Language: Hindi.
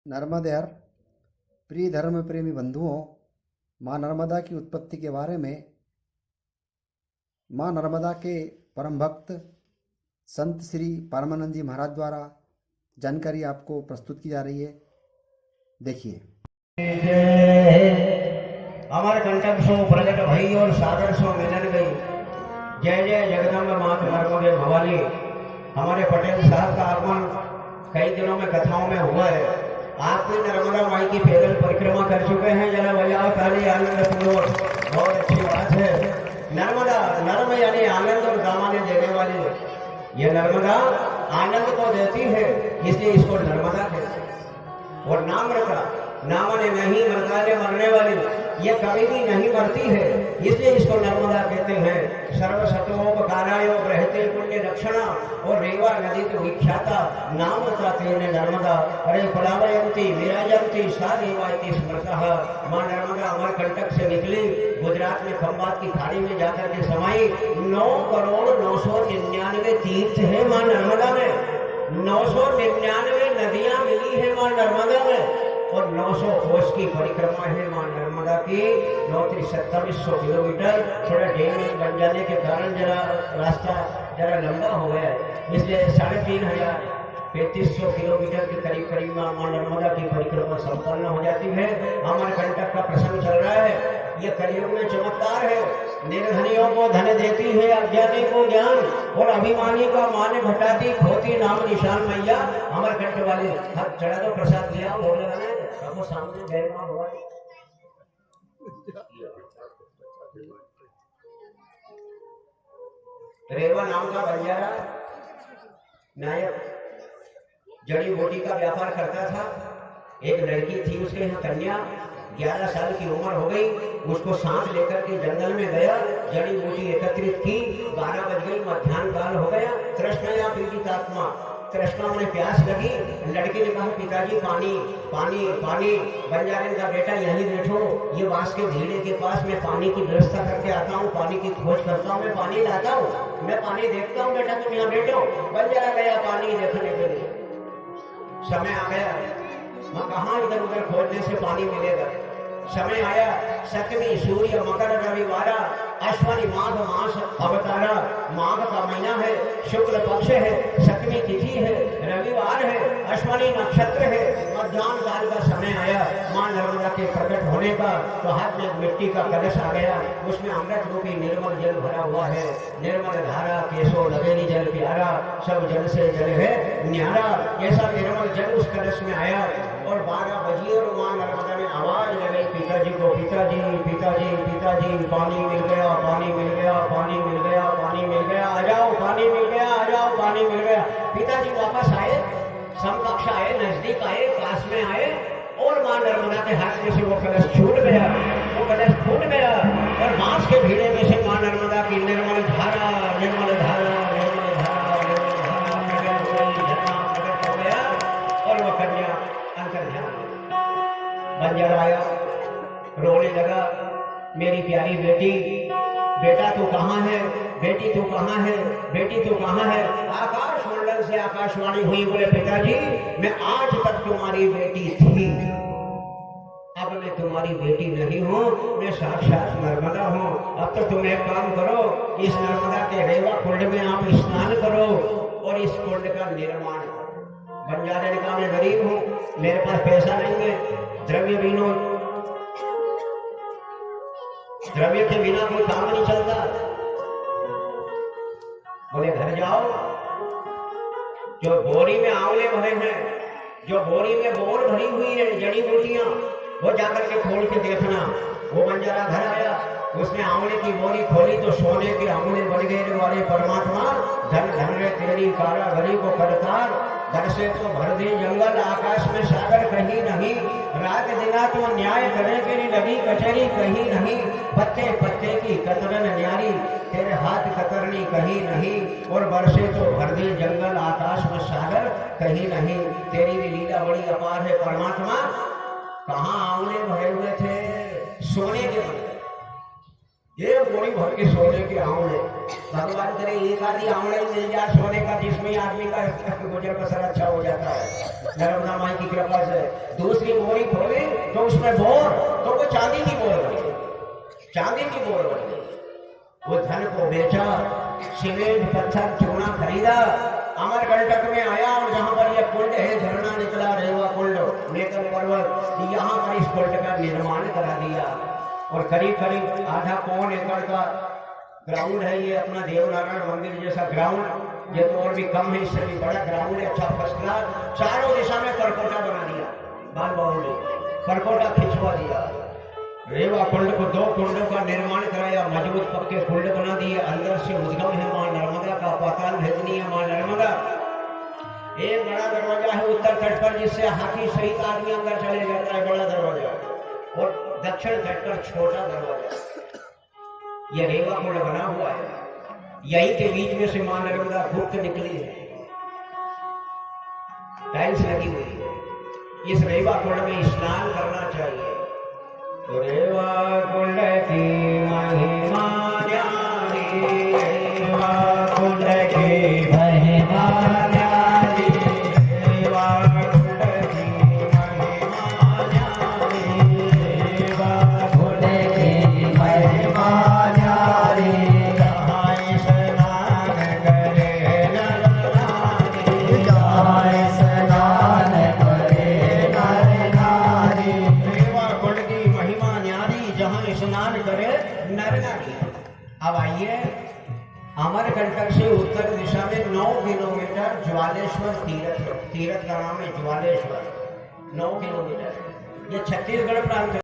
नर्मदेहर प्रिय धर्म प्रेमी बंधुओं, माँ नर्मदा की उत्पत्ति के बारे में माँ नर्मदा के परम भक्त संत श्री परमानंद जी महाराज द्वारा जानकारी आपको प्रस्तुत की जा रही है। देखिए। अमर कंटक सो प्रगट भई और सागर सो मिलन गई। जय जय जगदम्बा मात नर्मदे भवानी। हमारे पटेल साहब का आगमन कई दिनों में कथाओं में हुआ है। आप भी नर्मदा माई की पैदल परिक्रमा कर चुके हैं। जरा बजाओ ताली आनंदपूर्वक, बहुत अच्छी बात है। नर्मदा, नर्म यानी आनंद और दामाने देने वाली। ये नर्मदा आनंद तो देती है, इसलिए इसको नर्मदा कहते हैं। और नाम रखा, नामने नहीं मरने मरने वाली, ये कभी भी नहीं मरती है, इसलिए इसको नर्मदा कहते हैं। सर्वसतोपकारायो रहते पुण्य रक्षणा और रेवा नदी तो विख्याता नाम था तेने नर्मदा। अरे पलावयंती विराजंती सा देवायती स्मृतः। माँ नर्मदा अमरकंटक से निकली, गुजरात में खंभात की खाड़ी में जाकर के समाई। 9,999 तीर्थ है माँ नर्मदा में। 999 नदियां मिली है माँ नर्मदा में और 900 कोस की परिक्रमा है माँ नर्मदा की। 2700 किलोमीटर। थोड़ा डैम बन जाने के कारण जरा रास्ता जरा लंबा हो गया है, इसलिए 3500 किलोमीटर के करीब करीब माँ नर्मदा की परिक्रमा संपन्न हो जाती है। अमरकंटक का प्रसंग चल रहा है। ये कलयुग में चमत्कार है। निर्धनियों को धन देती है, अज्ञानी को ज्ञान, और अभिमानी का मान घटाती, खोती नाम निशान मैया। अमरकंटक वाले हाथ चढ़ा दो, प्रसाद दिया, बोल लगाना सबको सामने जय मां भवानी। रेवा नाम का बंजारा नायक जड़ी बूटी का व्यापार करता था। एक लड़की थी उसके यहाँ कन्या, 11 साल की उम्र हो गई। उसको सांस लेकर के जंगल में गया, जड़ी बूटी एकत्रित की। 12 बज गई, मध्याह्न काल हो गया। कृष्ण या पीड़ितात्मा, कृष्ण में प्यास लगी। लड़की ने कहा पिताजी पानी पानी पानी। बंजारे का बेटा यहीं बैठो, ये बांस के झीले के पास मैं पानी की व्यवस्था करके आता हूँ, पानी की खोज करता हूँ, मैं पानी लाता हूँ, मैं पानी देखता हूँ, बेटा तुम यहाँ बैठो। बंजारा गया पानी देखने के लिए। समय आ गया, मैं कहाँ इधर उधर खोजने से पानी मिलेगा। समय आया, सतमी सूर्य मकर रविवारा, अश्वनी माघ मास अवतारा। माघ का महीना है, शुक्ल पक्ष है, सतमी तिथि है, रविवार है, अश्वनी नक्षत्र है। मध्याह्न काल का समय आया माँ नर्मदा के प्रकट होने का। तो हाथ में मिट्टी का कलश आ गया, उसमें अमृत रूपी निर्मल जल भरा हुआ है। निर्मल धारा केशो लगेगी जल प्यारा, सब जल से जल है न्यारा। ऐसा निर्मल जल उस कलश में आया। और 12 बजे और माँ नर्मदा ने आवाज लगाई पिताजी को, पिताजी पिताजी पिताजी, पानी मिल गया, पानी मिल गया, पानी मिल गया, पानी मिल गया, आ जाओ पानी मिल गया, आ जाओ पानी मिल गया। पिताजी वापस आए, समकक्ष आए, नजदीक आए, पास में आए, और माँ नर्मदा के हाथ में से वो कलश छूट गया, वो कलश फूट गया। और बांस के भीड़े में से माँ नर्मदा की निर्मल धारा, निर्मल धारा, निर्मल धारा, निर्मल धारा प्रकट हो गया। और वह कन्या अंतर्ध्यान। बंजारा आया, रोने लगा, मेरी प्यारी बेटी, बेटा तू कहाँ है, बेटी तू कहाँ है, बेटी तू कहाँ है। आकाश मंडल से आकाशवाणी हुई, बोले पिताजी मैं आज तक तुम्हारी बेटी थी, अब मैं तुम्हारी बेटी नहीं हूँ, मैं साक्षात नर्मदा हूँ। अब तो तुम एक काम करो, इस नर्मदा के रेवा कुंड में आप स्नान करो और इस कुंड का निर्माण करो। बंजारे ने कहा मैं गरीब हूँ, मेरे पास पैसा नहीं है, द्रव्य बिना, द्रव्य के बिना कोई काम नहीं चलता। बोले घर जाओ, जो बोरी में आंवले भरे हैं, जो बोरी में बोर भरी हुई है जड़ी बूटियां, वो जाकर के खोल के देखना। वो बंजारा घर आया, उसने आंवले की बोरी खोली तो सोने के आंवले बन गए। वाले परमात्मा धन धन रे तेरी कारागरी को करतार, घर से तो भर दे जंगल, आकाश में सागर कहीं नहीं। रात दिना तो न्याय करे के लगी कचहरी कहीं नहीं। पत्ते पत्ते की कतरन न्यारी, तेरे हाथ कतरनी कहीं नहीं। और बरसे तो भर दे जंगल, आकाश में सागर कहीं नहीं। तेरी भी लीला बड़ी अपार है परमात्मा। कहाँ आंवले भरे हुए थे, सोने के बने, ये बोरी भर के सोने के आंवले, भगवान करे एक आधी आंवला ही मिल जाए सोने का, जिसमें आदमी का गुजर बसर अच्छा हो जाता है नर्मदा माई की कृपा से। दूसरी बोरी खोली तो उसमें बोर, तो वो चांदी की बोर बन गई, चांदी की बोर बन गई। वो धन को बेचा, सीमेंट पत्थर चूना खरीदा, अमरकंटक में आया और जहां पर यह कुंड है, झरना निकला रेवा कुंड, नेत्र पर्वत, यहाँ पर इस कुंड का निर्माण करा दिया। और करीब करीब आधा पौन एकड़ का ग्राउंड है ये अपना देवनारायण मंदिर जैसा ग्राउंड, ये तो और भी कम है, इससे भी बड़ा ग्राउंड है, अच्छा फर्स्ट क्लास। चारों दिशा में परकोटा बना दिया, बाल बाउंड्री परकोटा खिंचवा दिया। रेवा कुंड को 2 कुंडों का निर्माण कराया, मजबूत पक्के कुंड बना दिए। अंदर से उद्गम है मां नर्मदा का, पाताल भेजनी है मां नर्मदा। एक बड़ा दरवाजा है उत्तर तट पर, जिससे हाथी सहित आदमी अंदर चले जाता है, बड़ा दरवाजा। और दक्षिण तट पर छोटा दरवाजा। यह रेवा कुंड बना हुआ है, यही के बीच में से मां नर्मदा गुप्त निकली है, टाइल्स लगी हुई है। इस रेवा कुंड में स्नान करना चाहिए। तो रेवा कुंड की महिमा न्यारी, रेवा कुंड की महिमा न्यारी, रेवा कुंड की महिमा न्यारी, रेवा कुंड की महिमा न्यारी। जहाँ स्नान करे नर नारी, जहाँ स्नान करे नर नारी, रेवा कुंड की महिमा न्यारी, जहाँ स्नान करे नर नारी। अब आइए, अमरकंटक से उत्तर दिशा में 9 किलोमीटर ज्वालेश्वर तीर्थ, तीर्थ का नाम है ज्वालेश्वर, 9 किलोमीटर। ये छत्तीसगढ़ प्रांत